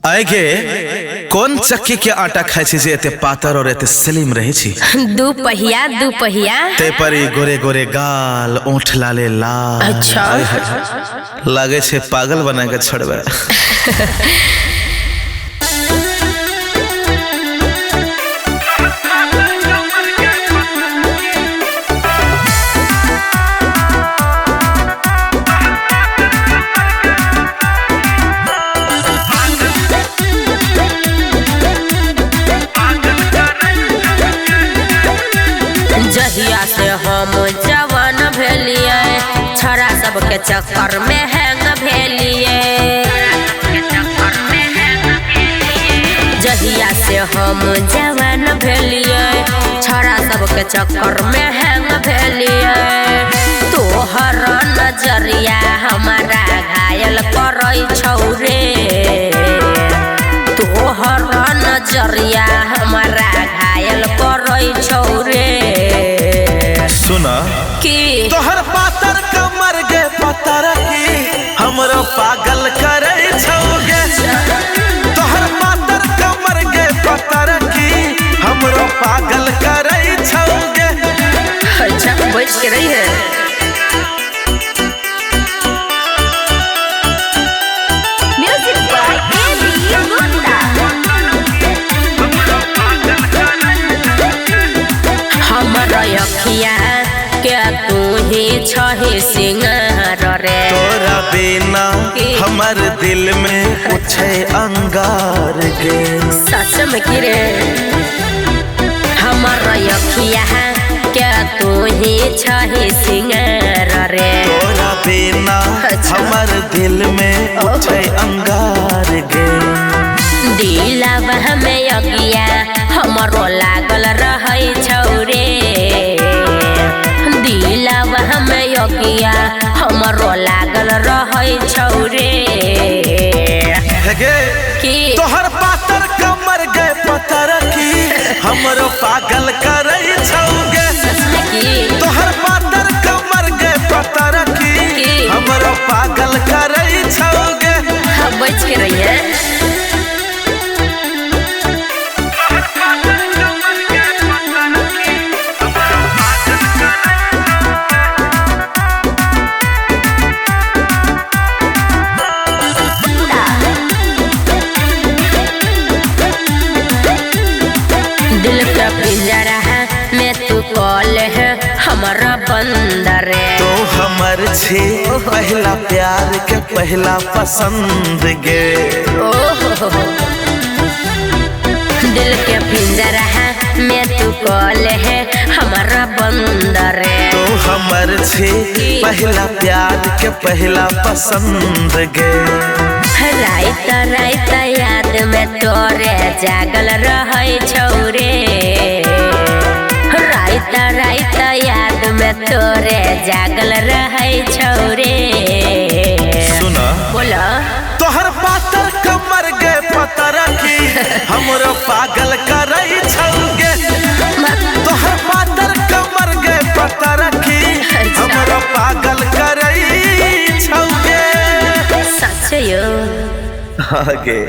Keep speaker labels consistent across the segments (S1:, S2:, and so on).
S1: आगे कौन चक्की के आटा खाई छी जे एते पातर और एते स्लिम रहे छी?
S2: दू पहिया
S1: ते परी गोरे गोरे गाल ओठ लाले लाल।
S2: अच्छा
S1: लागे छे पागल बना के छोड़बे।
S2: जहिया से हम जवान भेलिए छड़ा सबके चक्कर में हैंग भेलिए। जहिया से हम जवान भेलिए छड़ा सबके चक्कर में हैंग भेलिए। तोहर नजरिया हमारा घायल करई छौरे। तोहर नजरिया हमारा घायल करई छौरे।
S1: सुना
S2: कि
S1: तोहर पातर कमर गे पतर की हमरो पागल करे छौगे। तोहर पातर कमर गे पतर की हमरो पागल करे छौगे।
S2: अच्छा बच के रही है। म्यूजिक बाय एबी गुंडा। हमरा अखिया के तू ही छही सिंगार रे।
S1: तोरा बिना हमर दिल में उठे अंगार गे।
S2: सच में कि रे हमरा अखिया के तू ही छही सिंगार रे।
S1: तोरा बिना हमर दिल में उठे अंगार गे।
S2: दिलवा में अगिया हमरो लागल रहै छौरे। दिलवा में अगिया हमरो लागल रहै छौरे। कि
S1: तोहर पातर कमर गे पतर की हमरो पागल करे छौगे। तोहर पातर कमर गे पतर की हमरो पागल करे छौगे।
S2: बच के रहिए। दिल का पिंजरा में तू कॉल है हमारा बंदर।
S1: तो हमर छे पहला प्यार के पहला पसंद गे।
S2: दिल के पिंजरा में तू कॉल है हमारा बंदर।
S1: तो हमर छे पहला प्यार के पहला पसंद गे।
S2: राइत राइत याद में तोरे जागल रहै छौरे। राइत राइत याद में तोरे जागल रहै छौरे।
S1: सुना
S2: बोला
S1: तोहर पातर कमर गे पतर की हमरो पागल करे छौगे। तोहर पातर कमर गे पतर की हमरो पागल करे छौगे।
S2: सच यो
S1: आगे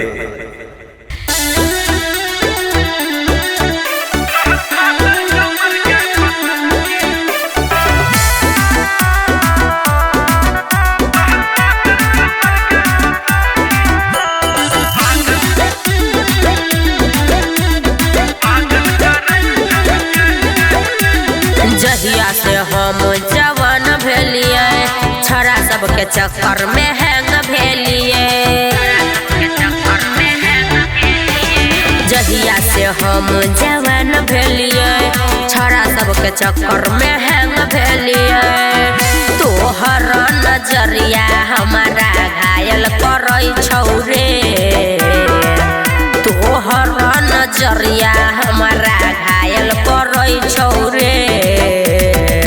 S2: जहिया से हम जवान भेलिए छड़ा सबके चक्कर में हैंग भेलिए। जहिया से हम जवान भेलिए छड़ा सबके चक्कर में हैंग भेलिए। तोहर नजरिया हमारा घायल करई छौरे। तोहर नजरिया हमारा घायल करई छौरे।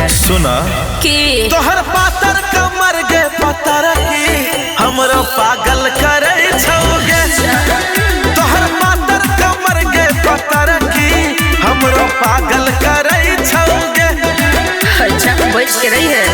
S1: सुना
S2: कि
S1: तोहर पातर कमर गे पतर की हमरो पागल करे छौगे। तोहर पातर कमर गे पतर की हमरो पागल करे छौगे।
S2: अच्छा बच के रही है।